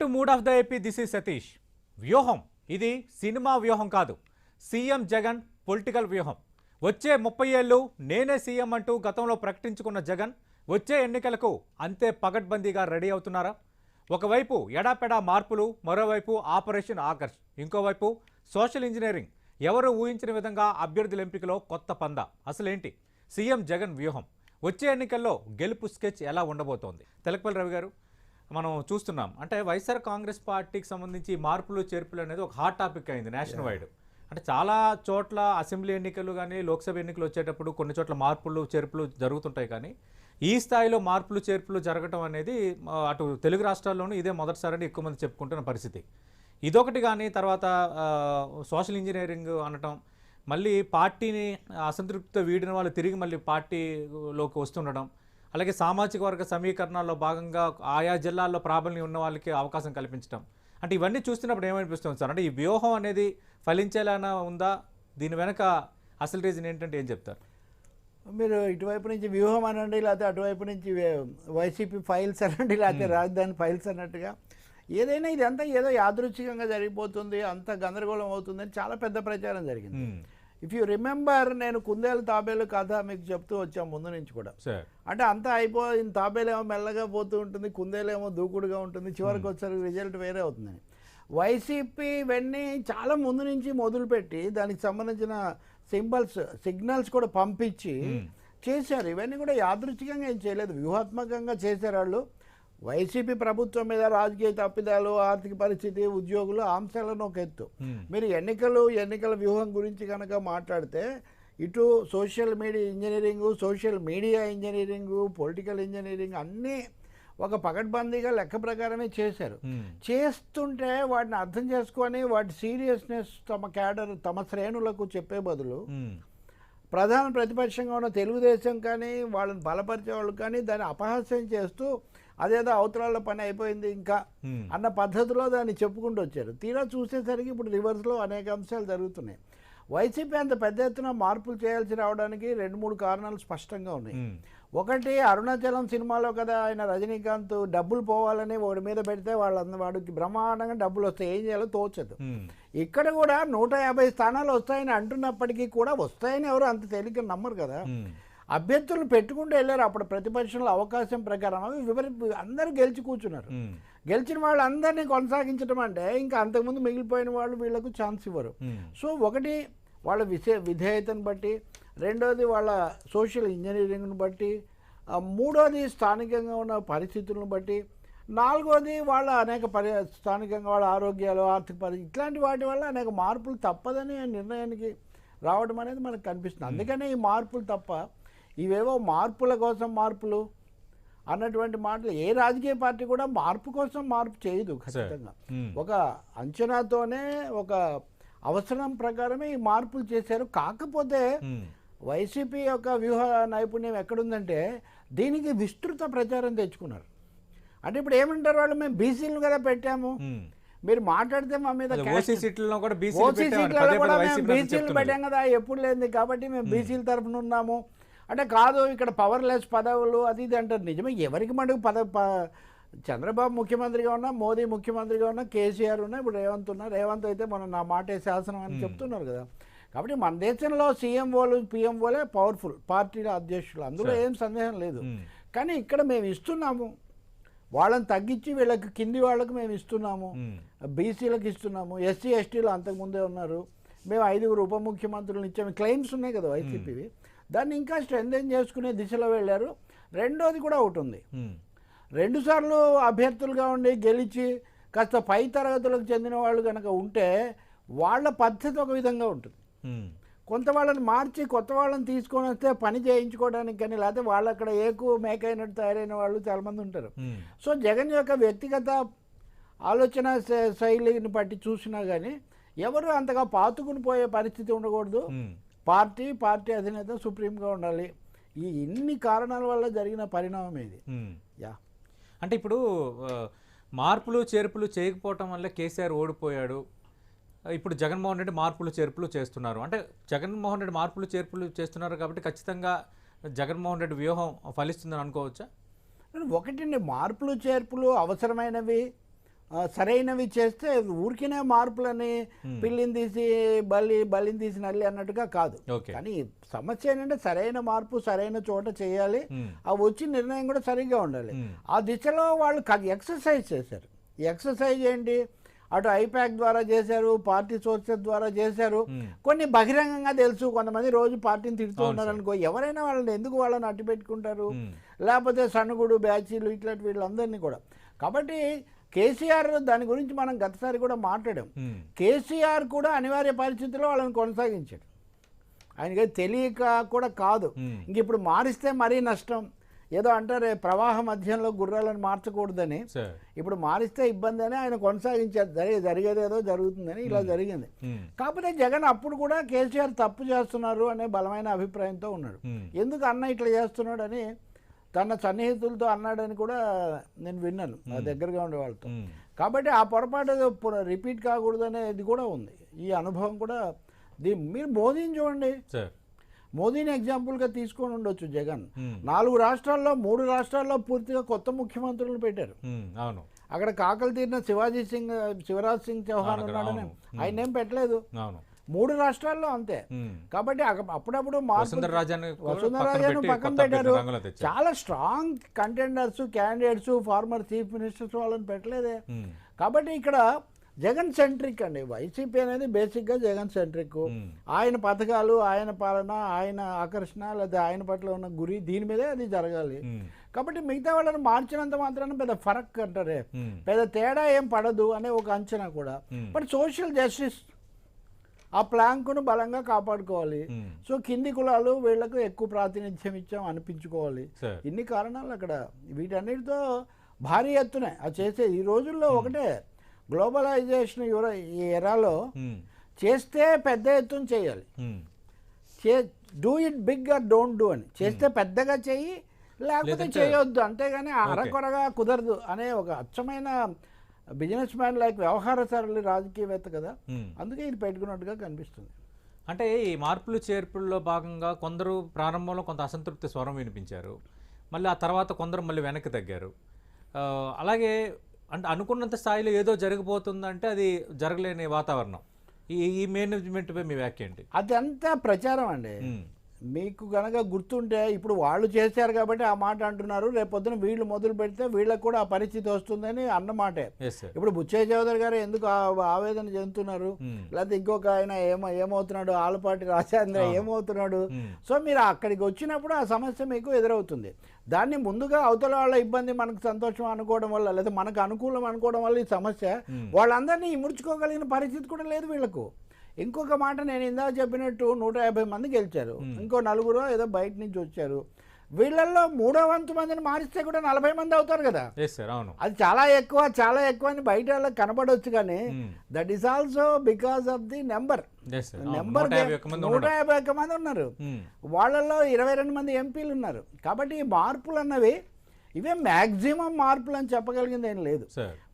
To mood of the AP. This is Satish. వ్యూహం ఇది cinema వ్యూహం కాదు, సీఎం జగన్ పొలిటికల్ వ్యూహం. వచ్చే 30 ఏళ్ళు నేనే సీఎం అంటూ గతంలో ప్రకటించుకున్న జగన్ వచ్చే ఎన్నికలకు అంతే పగడ్బందీగా రెడీ అవుతున్నారా? ఒకవైపు ఎడాపెడా మార్పులు, మరోవైపు ఆపరేషన్ ఆకర్ష్, ఇంకోవైపు సోషల్ ఇంజనీరింగ్. ఎవరు ఊహించిన విధంగా అభ్యర్థుల ఎంపికలో కొత్త పందా. అసలేంటి సీఎం జగన్ వ్యూహం? వచ్చే ఎన్నికల్లో గెలుపు స్కెచ్ ఎలా ఉండబోతోంది? తెలకపల్లి రవి గారు, మనం చూస్తున్నాం అంటే వైఎస్ఆర్ కాంగ్రెస్ పార్టీకి సంబంధించి మార్పులు చేర్పులు అనేది ఒక హాట్ టాపిక్ అయింది నేషనల్ వైడ్. అంటే చాలా చోట్ల అసెంబ్లీ ఎన్నికలు కానీ లోక్సభ ఎన్నికలు వచ్చేటప్పుడు కొన్ని చోట్ల మార్పులు చేర్పులు జరుగుతుంటాయి, కానీ ఈ స్థాయిలో మార్పులు చేర్పులు జరగడం అనేది అటు తెలుగు రాష్ట్రాల్లోనూ ఇదే మొదటిసారి ఎక్కువ మంది చెప్పుకుంటున్న పరిస్థితి. ఇదొకటి. కానీ తర్వాత సోషల్ ఇంజనీరింగ్ అనటం, మళ్ళీ పార్టీని అసంతృప్తితో వీడిన వాళ్ళు తిరిగి మళ్ళీ పార్టీలోకి వస్తుండడం, అలాగే సామాజిక వర్గ సమీకరణాల్లో భాగంగా ఆయా జిల్లాల్లో ప్రాబల్యం ఉన్న వాళ్ళకి అవకాశం కల్పించడం. అంటే ఇవన్నీ చూస్తున్నప్పుడు ఏమనిపిస్తుంది సార్? అంటే ఈ వ్యూహం అనేది ఫలించేలానా ఉందా? దీని వెనక అసలు రీజన్ ఏంటంటే ఏం చెప్తారు మీరు? ఇటువైపు నుంచి వ్యూహం అనండి, లేకపోతే అటువైపు నుంచి వైసీపీ ఫైల్స్ అనండి, లేకపోతే రాజధాని ఫైల్స్ అన్నట్టుగా ఏదైనా ఇదంతా ఏదో యాదృచ్ఛికంగా జరిగిపోతుంది, అంత గందరగోళం అవుతుందని చాలా పెద్ద ప్రచారం జరిగింది. ఇఫ్ యూ రిమెంబర్, నేను కుందేలు తాబేలు కథ మీకు చెప్తూ వచ్చాను ముందు నుంచి కూడా. అంటే అంతా అయిపోయింది, తాబేలేమో మెల్లగా పోతూ ఉంటుంది, కుందేలేమో దూకుడుగా ఉంటుంది, చివరికి వచ్చేసరికి రిజల్ట్ వేరే అవుతుందని. వైసీపీ ఇవన్నీ చాలా ముందు నుంచి మొదలుపెట్టి దానికి సంబంధించిన సిగ్నల్స్ కూడా పంపించి చేశారు. ఇవన్నీ కూడా యాదృచ్ఛికంగా ఏం చేయలేదు, వ్యూహాత్మకంగా చేశారు వాళ్ళు. వైసీపీ ప్రభుత్వం మీద రాజకీయ తప్పిదాలు, ఆర్థిక పరిస్థితి, ఉద్యోగులు అంశాలను ఒక ఎత్తు. మీరు ఎన్నికల వ్యూహం గురించి కనుక మాట్లాడితే ఇటు social media engineering, political engineering అన్నీ ఒక పకడ్బందీగా లెక్క ప్రకారమే చేశారు. చేస్తుంటే వాటిని అర్థం చేసుకొని వాటి సీరియస్నెస్ తమ శ్రేణులకు చెప్పే బదులు ప్రధాన ప్రతిపక్షంగా ఉన్న తెలుగుదేశం కానీ వాళ్ళని బలపరిచే వాళ్ళు కానీ దాన్ని అపహాస్యం చేస్తూ అదేదో అవతరాల పని అయిపోయింది ఇంకా అన్న పద్ధతిలో దాన్ని చెప్పుకుంటూ వచ్చారు. తీరా చూసేసరికి ఇప్పుడు రివర్స్లో అనేక అంశాలు జరుగుతున్నాయి. వైసీపీ అంత పెద్ద ఎత్తున మార్పులు చేయాల్సి రావడానికి 2-3 కారణాలు స్పష్టంగా ఉన్నాయి. ఒకటి, అరుణాచలం సినిమాలో కదా ఆయన రజనీకాంత్ డబ్బులు పోవాలని వాడి మీద పెడితే వాడికి బ్రహ్మాండంగా డబ్బులు వస్తాయి, ఏం చేయాలో తోచదు. ఇక్కడ కూడా 150 స్థానాలు వస్తాయని అంటున్నప్పటికీ కూడా వస్తాయని ఎవరు అంత తేలిక నమ్మరు కదా. అభ్యర్థులను పెట్టుకుంటూ వెళ్ళారు. అప్పుడు ప్రతిపక్షంలో అవకాశం ప్రకారం అందరూ గెలిచి కూర్చున్నారు. గెలిచిన వాళ్ళందరినీ కొనసాగించడం అంటే ఇంకా అంతకుముందు మిగిలిపోయిన వాళ్ళు వీళ్ళకు ఛాన్స్ ఇవ్వరు. సో ఒకటి వాళ్ళ విధేయతను బట్టి, రెండోది వాళ్ళ సోషల్ ఇంజనీరింగ్ను బట్టి, మూడోది స్థానికంగా ఉన్న పరిస్థితులను బట్టి, నాలుగోది వాళ్ళ అనేక స్థానికంగా వాళ్ళ ఆరోగ్యాలు, ఆర్థిక పరిస్థితి, ఇట్లాంటి వాటి వల్ల అనేక మార్పులు తప్పదని నిర్ణయానికి రావడం అనేది మనకు కనిపిస్తుంది. అందుకనే ఈ మార్పులు తప్ప ఇవేవో మార్పుల కోసం మార్పులు అన్నటువంటి మాటలు ఏ రాజకీయ పార్టీ కూడా మార్పు కోసం మార్పు చేయదు. ఖచ్చితంగా ఒక అంచనాతోనే, ఒక అవసరం ప్రకారమే ఈ మార్పులు చేశారు. కాకపోతే వైసీపీ యొక్క వ్యూహ నైపుణ్యం ఎక్కడుందంటే దీనికి విస్తృత ప్రచారం తెచ్చుకున్నారు. అంటే ఇప్పుడు ఏమంటారు వాళ్ళు, మేము బీసీలు కదా పెట్టాము, మీరు మాట్లాడితే మా మీద బీసీలు పెట్టాం కదా, ఎప్పుడు లేదు కాబట్టి మేము బీసీల తరఫున ఉన్నాము అంటే కాదు, ఇక్కడ పవర్లెస్ పదవులు అది ఇది అంటారు. నిజమే, ఎవరికి మటుకు చంద్రబాబు ముఖ్యమంత్రిగా ఉన్నా, మోదీ ముఖ్యమంత్రిగా ఉన్నా, కేసీఆర్ ఉన్నా, ఇప్పుడు రేవంత్ అయితే మనం నా మాటే శాసనం అని చెప్తున్నారు కదా. కాబట్టి మన దేశంలో సీఎంఓలు పిఎంఓలే పవర్ఫుల్ పార్టీల అధ్యక్షులు, అందులో ఏం సందేహం లేదు. కానీ ఇక్కడ మేము ఇస్తున్నాము, వాళ్ళని తగ్గించి వీళ్ళకి కింది వాళ్ళకి మేము ఇస్తున్నాము, బీసీలకు ఇస్తున్నాము, ఎస్సీ ఎస్టీలు అంతకుముందే ఉన్నారు, మేము 5 ఉప ముఖ్యమంత్రులు ఇచ్చాము, క్లెయిమ్స్ ఉన్నాయి కదా వైసీపీవి. దాన్ని ఇంకా స్ట్రెంథెన్ చేసుకునే దిశలో వెళ్ళారు. రెండోది కూడా ఒకటి ఉంది, 2 సార్లు అభ్యర్థులుగా ఉండి గెలిచి కాస్త పై తరగతులకు చెందిన వాళ్ళు కనుక ఉంటే వాళ్ళ పద్ధతి ఒక విధంగా ఉంటుంది. కొంత వాళ్ళని మార్చి కొత్త వాళ్ళని తీసుకొని వస్తే పని చేయించుకోవడానికి కానీ, లేకపోతే వాళ్ళు అక్కడ మేకైనట్టు తయారైన వాళ్ళు చాలామంది ఉంటారు. సో జగన్ యొక్క వ్యక్తిగత ఆలోచన శైలిని బట్టి చూసినా కానీ ఎవరు అంతగా పాతుకుని పోయే పరిస్థితి ఉండకూడదు. పార్టీ అధినేత సుప్రీంగా ఉండాలి. ఈ ఇన్ని కారణాల వల్ల జరిగిన పరిణామం ఇది. అంటే ఇప్పుడు మార్పులు చేర్పులు చేయకపోవటం వల్ల కేసీఆర్ ఓడిపోయాడు, ఇప్పుడు జగన్మోహన్ రెడ్డి మార్పులు చేర్పులు చేస్తున్నారు. అంటే జగన్మోహన్ రెడ్డి మార్పులు చేర్పులు చేస్తున్నారు కాబట్టి ఖచ్చితంగా జగన్మోహన్ రెడ్డి వ్యూహం ఫలిస్తుందని అనుకోవచ్చా? ఒకటి మార్పులు చేర్పులు అవసరమైనవి, సరైనవి చేస్తే ఊరికినే మార్పులని పిల్లిని తీసి బలిని తీసి నల్లి అన్నట్టుగా కాదు. కానీ సమస్య ఏంటంటే సరైన మార్పు సరైన చోట చేయాలి, ఆ వచ్చిన నిర్ణయం కూడా సరిగ్గా ఉండాలి. ఆ దిశలో వాళ్ళు ఎక్సర్సైజ్ చేశారు. ఈ ఎక్సర్సైజ్ ఏంటి, అటు ఐపాక్ ద్వారా చేశారు, పార్టీ సోర్సెస్ ద్వారా చేశారు, కొన్ని బహిరంగంగా తెలుసు. కొంతమంది రోజు పార్టీని తిడుతూ ఉన్నారు అనుకో, ఎవరైనా వాళ్ళని ఎందుకు వాళ్ళని అట్టి పెట్టుకుంటారు, లేకపోతే సన్నగుడు బ్యాచీలు ఇట్లాంటి వీళ్ళందరినీ కూడా. కాబట్టి కేసీఆర్ దాని గురించి మనం గతసారి కూడా మాట్లాడాం. కేసీఆర్ కూడా అనివార్య పరిస్థితుల్లో వాళ్ళని కొనసాగించాడు. ఆయనకి తెలియక కూడా కాదు. ఇంక ఇప్పుడు మారిస్తే మరీ నష్టం. ఏదో అంటారే ప్రవాహ మధ్యంలో గుర్రాలను మార్చకూడదని, ఇప్పుడు మారిస్తే ఇబ్బంది అని ఆయన కొనసాగించారు. జరిగేది ఏదో జరుగుతుందని ఇలా జరిగింది. కాకపోతే జగన్ అప్పుడు కూడా కేసీఆర్ తప్పు చేస్తున్నారు అనే బలమైన అభిప్రాయంతో ఉన్నాడు. ఎందుకు అన్న ఇట్లా చేస్తున్నాడు అని తన సన్నిహితులతో అన్నాడని కూడా నేను విన్నాను నా దగ్గరగా ఉండే వాళ్ళతో. కాబట్టి ఆ పొరపాటు రిపీట్ కాకూడదు అనేది కూడా ఉంది. ఈ అనుభవం కూడా మీరు మోదీని చూడండి, మోదీని ఎగ్జాంపుల్గా తీసుకొని ఉండొచ్చు. జగన్ 4 రాష్ట్రాల్లో 3 రాష్ట్రాల్లో పూర్తిగా కొత్త ముఖ్యమంత్రులను పెట్టారు. అవును, అక్కడ కాకలు తీరిన శివరాజ్ సింగ్ చౌహాన్ ఉన్నాడని ఆయన ఏం పెట్టలేదు. 3 రాష్ట్రాల్లో అంతే. కాబట్టి అప్పుడప్పుడు వసుంధరాజాను పక్కన పెట్టారు. చాలా strong contenders candidates former chief ministers వాళ్ళని పెట్టలేదే. కాబట్టి ఇక్కడ జగన్ సెంట్రిక్ అండి. వైసీపీ అనేది బేసిక్గా జగన్ సెంట్రిక్. ఆయన పథకాలు, ఆయన పాలన, ఆయన ఆకర్షణ, లేదా ఆయన పట్ల ఉన్న గురి, దీని మీదే అది జరగాలి. కాబట్టి మిగతా వాళ్ళని మార్చినంత మాత్రాన పెద్ద ఫరక్ అంటారే, పెద్ద తేడా ఏం పడదు అనే ఒక అంచనా కూడా. బట్ సోషల్ జస్టిస్ ఆ ప్లాంకును బలంగా కాపాడుకోవాలి. సో కింది కులాలు వీళ్లకు ఎక్కువ ప్రాతినిధ్యం ఇచ్చాం అనిపించుకోవాలి. ఇన్ని కారణాలు అక్కడ వీటన్నిటితో భారీ ఎత్తున అది చేసే ఈ రోజుల్లో ఒకటే గ్లోబలైజేషన్ ఈ ఎరాలో చేస్తే పెద్ద ఎత్తున చేయాలి. Do it big or don't do అని చేస్తే పెద్దగా చెయ్యి, లేకపోతే చేయొద్దు. అంతేగాని అరకొరగా కుదరదు అనే ఒక అచ్చమైన బిజినెస్ మ్యాన్ లైక్ వ్యవహార సరళి రాజకీయవేత్త కదా, అందుకే ఇది పెట్టుకున్నట్టుగా కనిపిస్తుంది. అంటే ఈ మార్పులు చేర్పుల్లో భాగంగా కొందరు ప్రారంభంలో కొంత అసంతృప్తి స్వరం వినిపించారు, మళ్ళీ ఆ తర్వాత కొందరు మళ్ళీ వెనక్కి తగ్గారు. అలాగే అంటే అనుకున్నంత స్థాయిలో ఏదో జరగబోతుందంటే అది జరగలేని వాతావరణం. ఈ మేనేజ్మెంట్పై మీ వ్యాఖ్య ఏంటి? అదంతా ప్రచారం అండి. మీకు కనుక గుర్తుంటే ఇప్పుడు వాళ్ళు చేశారు కాబట్టి ఆ మాట అంటున్నారు, రేపొద్దున వీళ్ళు మొదలు పెడితే వీళ్ళకి కూడా ఆ పరిస్థితి వస్తుందని అన్నమాటే. ఇప్పుడు బుచ్చయ్య చౌదరి గారు ఎందుకు ఆవేదన చెందుతున్నారు, లేకపోతే ఇంకొక ఆయన ఏమవుతున్నాడు, ఆలపాటి రాజేంద్ర ఏమవుతున్నాడు. సో మీరు అక్కడికి వచ్చినప్పుడు ఆ సమస్య మీకు ఎదురవుతుంది. దాన్ని ముందుగా అవతల వాళ్ళ ఇబ్బంది మనకు సంతోషం అనుకోవడం వల్ల, లేదా మనకు అనుకూలం అనుకోవడం వల్ల ఈ సమస్య వాళ్ళందరినీ ఇముడ్చుకోగలిగిన పరిస్థితి కూడా లేదు వీళ్ళకు. ఇంకొక మాట, నేను ఇందాక చెప్పినట్టు 150 మంది గెలిచారు, ఇంకో 4 ఏదో బయట నుంచి వచ్చారు. వీళ్ళల్లో 3వ వంతు మందిని మారిస్తే కూడా 40 మంది అవుతారు కదా. అది చాలా ఎక్కువ అని బయట వాళ్ళకి కనబడవచ్చు, కానీ that is also because of the number 151 మంది ఉన్నారు. వాళ్ళల్లో 22 మంది ఎంపీలు ఉన్నారు. కాబట్టి ఈ మార్పులు అన్నవి ఇవే మ్యాక్సిమం మార్పులు అని చెప్పగలిగింది ఏం లేదు.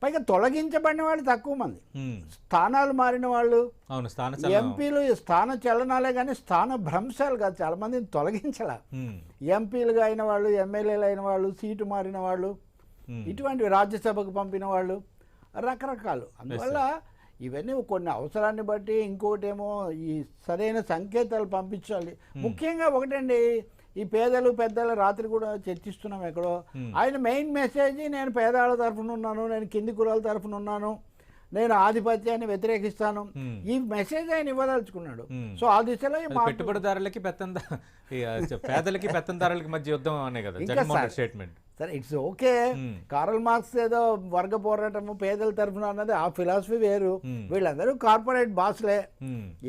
పైగా తొలగించబడిన వాళ్ళు తక్కువ మంది, స్థానాలు మారిన వాళ్ళు ఎంపీలు స్థాన చలనాలే కానీ స్థాన భ్రంశాలు కాదు. చాలా మందిని తొలగించాల, ఎంపీలుగా అయిన వాళ్ళు, ఎమ్మెల్యేలు అయిన వాళ్ళు, సీటు మారిన వాళ్ళు, ఇటువంటి రాజ్యసభకు పంపిన వాళ్ళు, రకరకాలు. అందువల్ల ఇవన్నీ కొన్ని అవసరాన్ని బట్టి, ఇంకోటేమో ఈ సరైన సంకేతాలు పంపించాలి. ముఖ్యంగా ఒకటండి, ఈ పేదలు పెద్దలు రాత్రి కూడా చర్చిస్తున్నాం ఎక్కడో, ఆయన మెయిన్ మెసేజ్ నేను పేదవాళ్ళ తరఫున ఉన్నాను, నేను కింది కులాల తరఫున ఉన్నాను, నేను ఆధిపత్యాన్ని వ్యతిరేకిస్తాను, ఈ మెసేజ్ ఆయన ఇవ్వదలుచుకున్నాడు. సో ఆ దిశలో పెట్టుబడిదారులకి పేదలకి పెత్తందారులకి మధ్య యుద్ధం అనే కదా జగన్మోహన్ స్టేట్మెంట్. సరే, ఇట్స్ ఓకే. కార్ల్ మార్క్స్ ఏదో వర్గ పోరాటము పేదల తరఫున అన్నది ఆ ఫిలాసఫీ వేరు. వీళ్ళందరూ కార్పొరేట్ బాస్లే,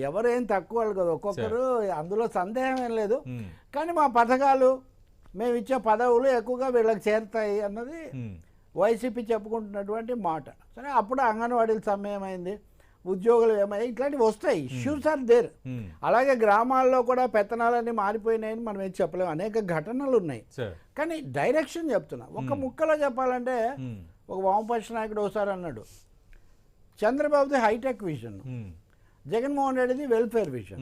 ఎవరేం తక్కువ వాళ్ళు కదా ఒక్కొక్కరు, అందులో సందేహం ఏం లేదు. కానీ మా పథకాలు, మేము ఇచ్చే పదవులు ఎక్కువగా వీళ్ళకి చేరుతాయి అన్నది వైసీపీ చెప్పుకుంటున్నటువంటి మాట. సరే, అప్పుడు అంగన్వాడీల సమయం అయింది, ఉద్యోగులు ఏమయ్యాయి, ఇట్లాంటివి వస్తాయి. Issues are there. అలాగే గ్రామాల్లో కూడా పెత్తనాలన్నీ మారిపోయినాయని మనం ఏం చెప్పలేము, అనేక ఘటనలు ఉన్నాయి. కానీ డైరెక్షన్ చెప్తున్నా. ఒక ముక్కలో చెప్పాలంటే, ఒక వామపక్ష నాయకుడు ఒకసారి అన్నాడు, చంద్రబాబుది హైటెక్ విజన్, జగన్మోహన్ రెడ్డిది వెల్ఫేర్ విజన్.